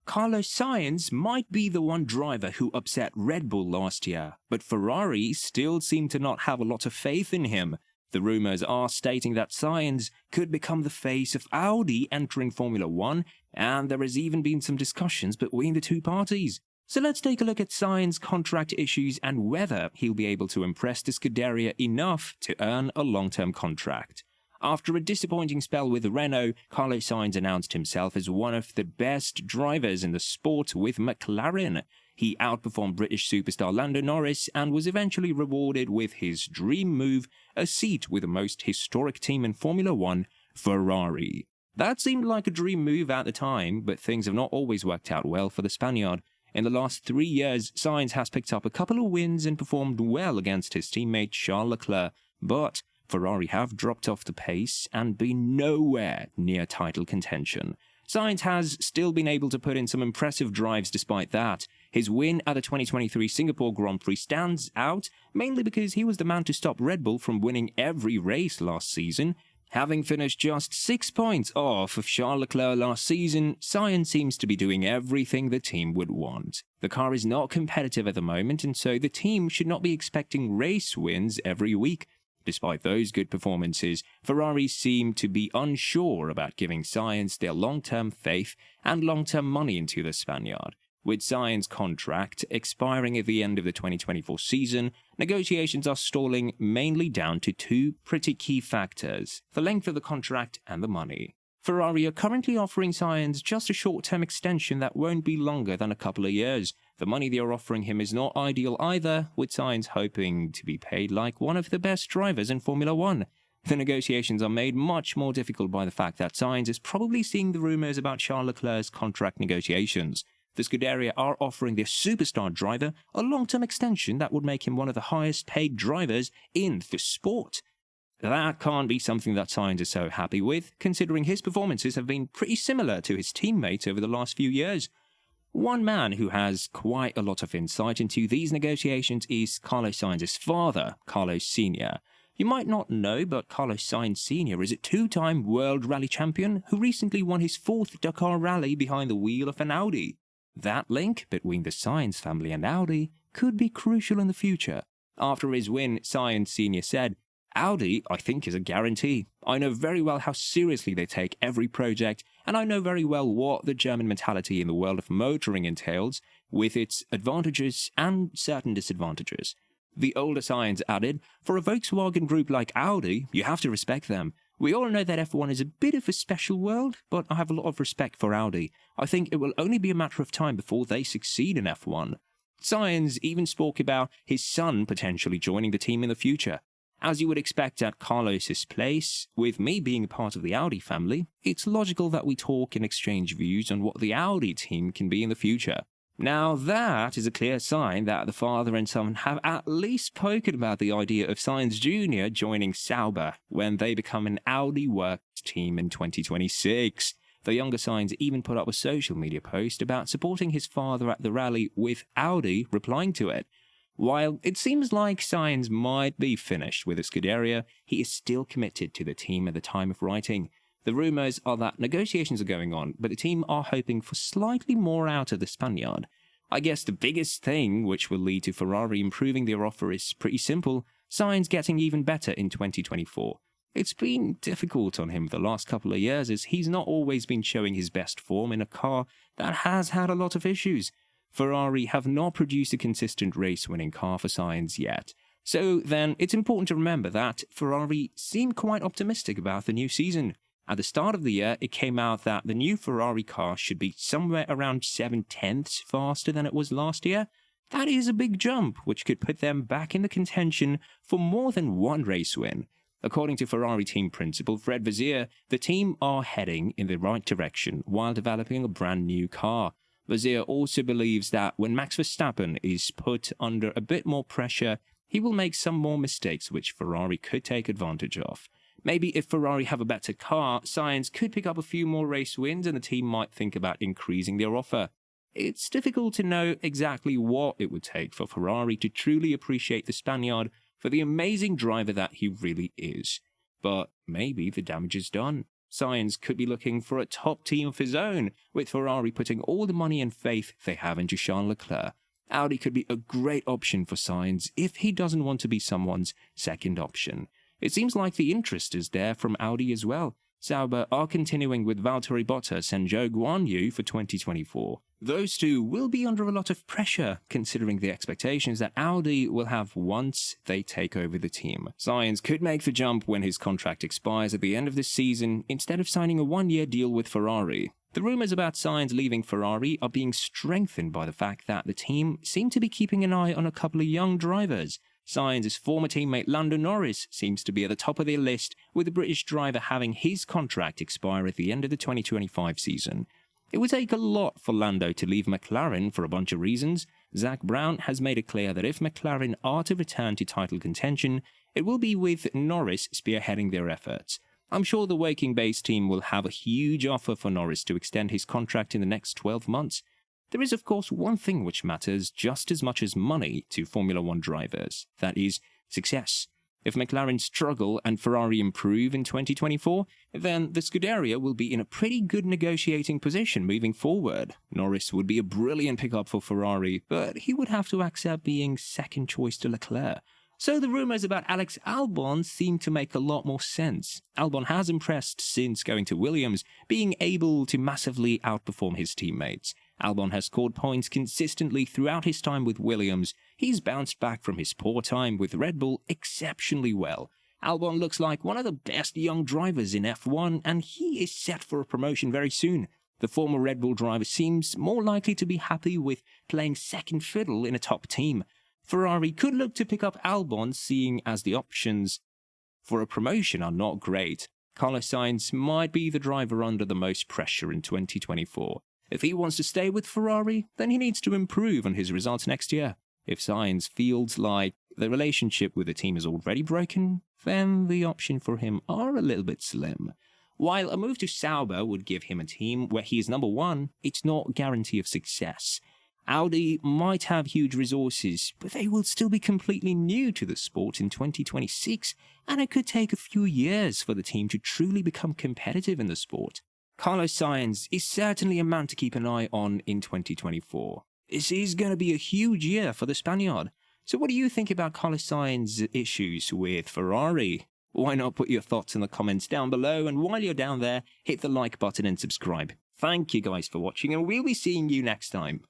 Carlos Sainz might be the one driver who upset Red Bull last year, but Ferrari still seem to not have a lot of faith in him. The rumours are stating that Sainz could become the face of Audi entering Formula 1, and there has even been some discussions between the two parties. So let's take a look at Sainz's contract issues and whether he'll be able to impress the Scuderia enough to earn a long-term contract. After a disappointing spell with Renault, Carlos Sainz announced himself as one of the best drivers in the sport with McLaren. He outperformed British superstar Lando Norris and was eventually rewarded with his dream move, a seat with the most historic team in Formula 1, Ferrari. That seemed like a dream move at the time, but things have not always worked out well for the Spaniard. In the last 3 years, Sainz has picked up a couple of wins and performed well against his teammate Charles Leclerc, but Ferrari have dropped off the pace and been nowhere near title contention. Sainz has still been able to put in some impressive drives despite that. His win at the 2023 Singapore Grand Prix stands out, mainly because he was the man to stop Red Bull from winning every race last season. Having finished just 6 points off of Charles Leclerc last season, Sainz seems to be doing everything the team would want. The car is not competitive at the moment, and so the team should not be expecting race wins every week. Despite those good performances, Ferrari seem to be unsure about giving Sainz their long-term faith and long-term money into the Spaniard. With Sainz's contract expiring at the end of the 2024 season, negotiations are stalling mainly down to two pretty key factors: the length of the contract and the money. Ferrari are currently offering Sainz just a short-term extension that won't be longer than a couple of years. The money they are offering him is not ideal either, with Sainz hoping to be paid like one of the best drivers in Formula 1. The negotiations are made much more difficult by the fact that Sainz is probably seeing the rumours about Charles Leclerc's contract negotiations. The Scuderia are offering their superstar driver a long-term extension that would make him one of the highest-paid drivers in the sport. That can't be something that Sainz is so happy with, considering his performances have been pretty similar to his teammates over the last few years. One man who has quite a lot of insight into these negotiations is Carlos Sainz's father, Carlos Sr. You might not know, but Carlos Sainz Sr. is a two-time World Rally champion who recently won his 4th Dakar Rally behind the wheel of an Audi. That link between the Sainz family and Audi could be crucial in the future. After his win, Sainz Sr. said, "Audi, I think, is a guarantee. I know very well how seriously they take every project, and I know very well what the German mentality in the world of motoring entails, with its advantages and certain disadvantages." The older Sainz added, "For a Volkswagen group like Audi, you have to respect them. We all know that F1 is a bit of a special world, but I have a lot of respect for Audi. I think it will only be a matter of time before they succeed in F1. Sainz even spoke about his son potentially joining the team in the future. As you would expect at Carlos's place, with me being a part of the Audi family, it's logical that we talk and exchange views on what the Audi team can be in the future. Now that is a clear sign that the father and son have at least spoken about the idea of Sainz Jr. joining Sauber when they become an Audi Works team in 2026. The younger Sainz even put up a social media post about supporting his father at the rally, with Audi replying to it. While it seems like Sainz might be finished with the Scuderia, he is still committed to the team at the time of writing. The rumours are that negotiations are going on, but the team are hoping for slightly more out of the Spaniard. I guess the biggest thing which will lead to Ferrari improving their offer is pretty simple: Sainz getting even better in 2024. It's been difficult on him the last couple of years, as he's not always been showing his best form in a car that has had a lot of issues. Ferrari have not produced a consistent race-winning car for Sainz yet. So then, it's important to remember that Ferrari seem quite optimistic about the new season. At the start of the year, it came out that the new Ferrari car should be somewhere around 7/10 faster than it was last year. That is a big jump, which could put them back in the contention for more than one race win. According to Ferrari team principal Fred Vasseur, the team are heading in the right direction while developing a brand new car. Vasseur also believes that when Max Verstappen is put under a bit more pressure, he will make some more mistakes which Ferrari could take advantage of. Maybe if Ferrari have a better car, Sainz could pick up a few more race wins and the team might think about increasing their offer. It's difficult to know exactly what it would take for Ferrari to truly appreciate the Spaniard for the amazing driver that he really is. But maybe the damage is done. Sainz could be looking for a top team of his own, with Ferrari putting all the money and faith they have into Charles Leclerc. Audi could be a great option for Sainz if he doesn't want to be someone's second option. It seems like the interest is there from Audi as well. Sauber are continuing with Valtteri Bottas and Zhou Guanyu for 2024. Those two will be under a lot of pressure, considering the expectations that Audi will have once they take over the team. Sainz could make the jump when his contract expires at the end of this season, instead of signing a one-year deal with Ferrari. The rumours about Sainz leaving Ferrari are being strengthened by the fact that the team seem to be keeping an eye on a couple of young drivers. Sainz's former teammate Lando Norris seems to be at the top of their list, with the British driver having his contract expire at the end of the 2025 season. It would take a lot for Lando to leave McLaren for a bunch of reasons. Zak Brown has made it clear that if McLaren are to return to title contention, it will be with Norris spearheading their efforts. I'm sure the Woking-based team will have a huge offer for Norris to extend his contract in the next 12 months. There is, of course, one thing which matters just as much as money to Formula One drivers. That is, success. If McLaren struggle and Ferrari improve in 2024, then the Scuderia will be in a pretty good negotiating position moving forward. Norris would be a brilliant pickup for Ferrari, but he would have to accept being second choice to Leclerc. So the rumours about Alex Albon seem to make a lot more sense. Albon has impressed since going to Williams, being able to massively outperform his teammates. Albon has scored points consistently throughout his time with Williams. He's bounced back from his poor time with Red Bull exceptionally well. Albon looks like one of the best young drivers in F1, and he is set for a promotion very soon. The former Red Bull driver seems more likely to be happy with playing second fiddle in a top team. Ferrari could look to pick up Albon, seeing as the options for a promotion are not great. Carlo Sainz might be the driver under the most pressure in 2024. If he wants to stay with Ferrari, then he needs to improve on his results next year. If Sainz feels like the relationship with the team is already broken, then the option for him are a little bit slim. While a move to Sauber would give him a team where he is number one, it's not a guarantee of success. Audi might have huge resources, but they will still be completely new to the sport in 2026, and it could take a few years for the team to truly become competitive in the sport. Carlos Sainz is certainly a man to keep an eye on in 2024. This is going to be a huge year for the Spaniard. So what do you think about Carlos Sainz's issues with Ferrari? Why not put your thoughts in the comments down below, and while you're down there, hit the like button and subscribe. Thank you guys for watching, and we'll be seeing you next time.